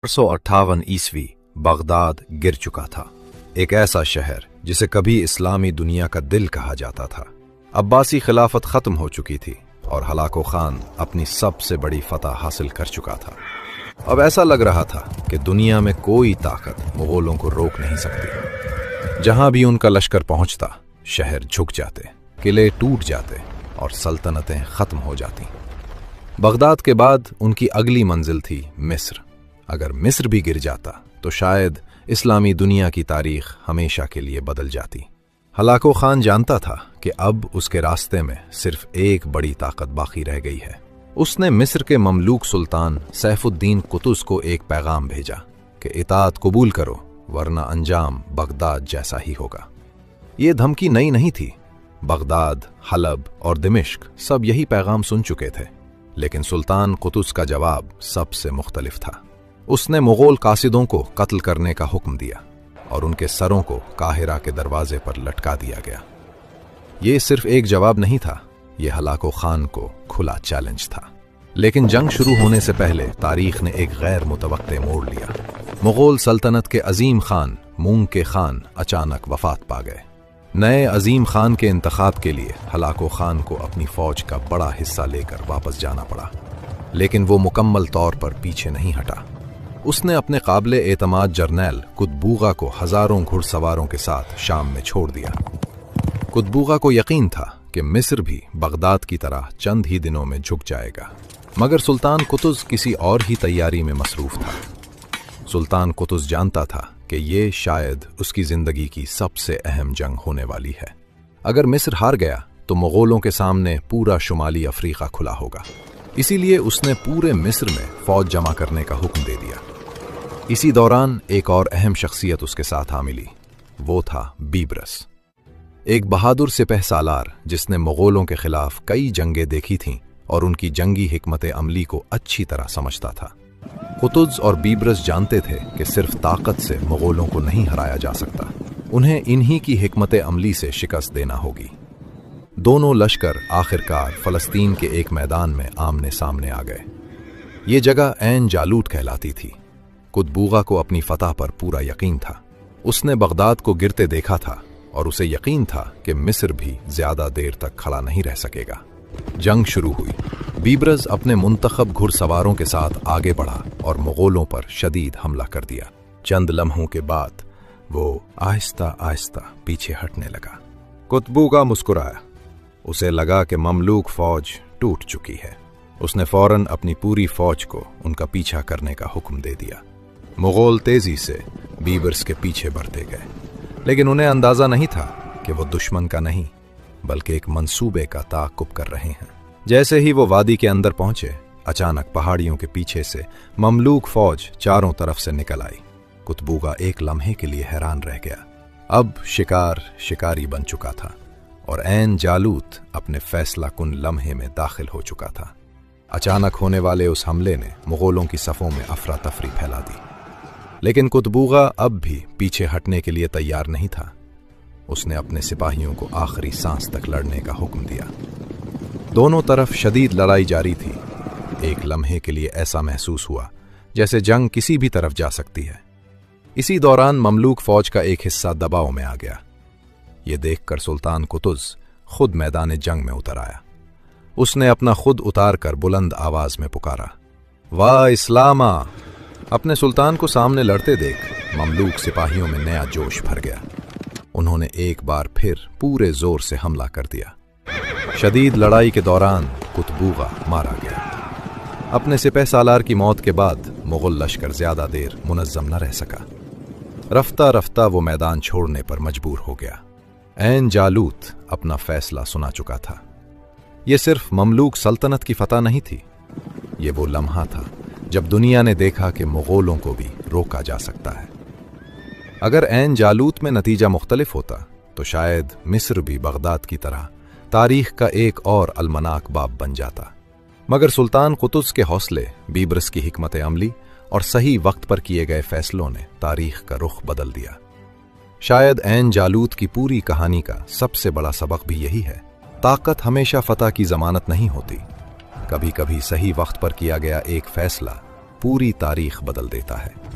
1858 Baghdad गिर चुका था। एक ऐसा शहर जिसे कभी इस्लामी दुनिया का दिल कहा जाता था। अब्बासी खिलाफत खत्म हो चुकी थी और हलाको खान अपनी सबसे बड़ी फतह हासिल कर चुका था। अब ऐसा लग रहा था कि दुनिया में कोई ताकत मुगलों को रोक नहीं सकती। जहां भी उनका लश्कर पहुंचता, शहर झुक जाते, किले टूट जाते और सल्तनतें खत्म हो जाती। बगदाद के बाद उनकी अगली मंजिल थी मिस्र। अगर मिस्र भी गिर जाता तो शायद इस्लामी दुनिया की तारीख हमेशा के लिए बदल जाती। हलाको खान जानता था कि अब उसके रास्ते में सिर्फ एक बड़ी ताकत बाकी रह गई है। उसने मिस्र के ममलूक सुल्तान सैफुद्दीन कुतुस को एक पैगाम भेजा कि इताअत कबूल करो वरना अंजाम बगदाद जैसा ही होगा। ये धमकी नई नहीं थी। बगदाद, हलब और दिमिश्क सब यही पैगाम सुन चुके थे, लेकिन सुल्तान कुतुस का जवाब सबसे मुख्तलिफ था। उसने मुगल कासिदों को कत्ल करने का हुक्म दिया और उनके सरों को काहिरा के दरवाजे पर लटका दिया गया। ये सिर्फ एक जवाब नहीं था, यह हलाको खान को खुला चैलेंज था। लेकिन जंग शुरू होने से पहले तारीख ने एक गैर मुतवक्के मोड़ लिया। मुगल सल्तनत के अजीम खान मूंग के खान अचानक वफात पा गए। नए अजीम खान के इंतखाब के लिए हलाको खान को अपनी फौज का बड़ा हिस्सा लेकर वापस जाना पड़ा, लेकिन वो मुकम्मल तौर पर पीछे नहीं हटा। उसने अपने काबिले एतमाद जर्नैल कुतबूगा को हजारों घुड़सवारों के साथ शाम में छोड़ दिया। कुतबूगा को यकीन था कि मिस्र भी बगदाद की तरह चंद ही दिनों में झुक जाएगा, मगर सुल्तान कुतुस किसी और ही तैयारी में मसरूफ था। सुल्तान कुतुस जानता था कि ये शायद उसकी जिंदगी की सबसे अहम जंग होने वाली है। अगर मिस्र हार गया तो मुगलों के सामने पूरा शुमाली अफ्रीका खुला होगा। इसीलिए उसने पूरे मिस्र में फौज जमा करने का हुक्म दे दिया। इसी दौरान एक और अहम शख्सियत उसके साथ आ मिली। वो था बीबरस, एक बहादुर सिपह सालार जिसने मुगलों के खिलाफ कई जंगें देखी थीं और उनकी जंगी हिकमत अमली को अच्छी तरह समझता था। कुतुज और बीबरस जानते थे कि सिर्फ ताकत से मुगलों को नहीं हराया जा सकता, उन्हें इन्हीं की हिकमत अमली से शिकस्त देना होगी। दोनों लश्कर आखिरकार फलस्तीन के एक मैदान में आमने सामने आ गए। ये जगह ऐन जालूट कहलाती थी। कुतबूगा को अपनी फतह पर पूरा यकीन था। उसने बगदाद को गिरते देखा था और उसे यकीन था कि मिस्र भी ज्यादा देर तक खड़ा नहीं रह सकेगा। जंग शुरू हुई। बीबरस अपने मुंतखब घुड़सवारों के साथ आगे बढ़ा और मुगलों पर शदीद हमला कर दिया। चंद लम्हों के बाद वो आहिस्ता आहिस्ता पीछे हटने लगा। कुतबूगा मुस्कुराया। उसे लगा कि ममलूक फौज टूट चुकी है। उसने फौरन अपनी पूरी फौज को उनका पीछा करने का हुक्म दे दिया। मुगल तेजी से बीबरस के पीछे बढ़ते गए, लेकिन उन्हें अंदाजा नहीं था कि वो दुश्मन का नहीं बल्कि एक मंसूबे का ताक़ुब कर रहे हैं। जैसे ही वो वादी के अंदर पहुंचे, अचानक पहाड़ियों के पीछे से ममलूक फौज चारों तरफ से निकल आई। कुतबूगा एक लम्हे के लिए हैरान रह गया। अब शिकार शिकारी बन चुका था और ऐन जालूत अपने फैसला कुन लम्हे में दाखिल हो चुका था। अचानक होने वाले उस हमले ने मुगलों की सफ़ों में अफरा तफरी फैला दी, लेकिन कुतबूगा अब भी पीछे हटने के लिए तैयार नहीं था। उसने अपने सिपाहियों को आखिरी सांस तक लड़ने का हुक्म दिया। दोनों तरफ शदीद लड़ाई जारी थी। एक लम्हे के लिए ऐसा महसूस हुआ जैसे जंग किसी भी तरफ जा सकती है। इसी दौरान ममलूक फौज का एक हिस्सा दबाव में आ गया। ये देखकर सुल्तान कुतुस खुद मैदान जंग में उतर आया। उसने अपना खुद उतार कर बुलंद आवाज में पुकारा, वाह इस्लामा! अपने सुल्तान को सामने लड़ते देख ममलूक सिपाहियों में नया जोश भर गया। उन्होंने एक बार फिर पूरे जोर से हमला कर दिया। शदीद लड़ाई के दौरान कुतबूगा मारा गया। अपने सिपह सालार की मौत के बाद मुगल लश्कर ज्यादा देर मुनज़्ज़म न रह सका। रफ्ता रफ्ता वो मैदान छोड़ने पर मजबूर हो गया। ऐन जालूत अपना फैसला सुना चुका था। ये सिर्फ ममलूक सल्तनत की फतह नहीं थी, ये वो लम्हा था जब दुनिया ने देखा कि मुगलों को भी रोका जा सकता है। अगर ऐन जालूत में नतीजा मुख्तलिफ होता तो शायद मिस्र भी बगदाद की तरह तारीख का एक और अलमनाक बाब बन जाता। मगर सुल्तान कुतुस के हौसले, बीबरस की हिकमत अमली और सही वक्त पर किए गए फैसलों ने तारीख का रुख बदल दिया। शायद ऐन जालूत की पूरी कहानी का सबसे बड़ा सबक भी यही है, ताकत हमेशा फतह की जमानत नहीं होती। कभी कभी सही वक्त पर किया गया एक फैसला پوری تاریخ بدل دیتا ہے۔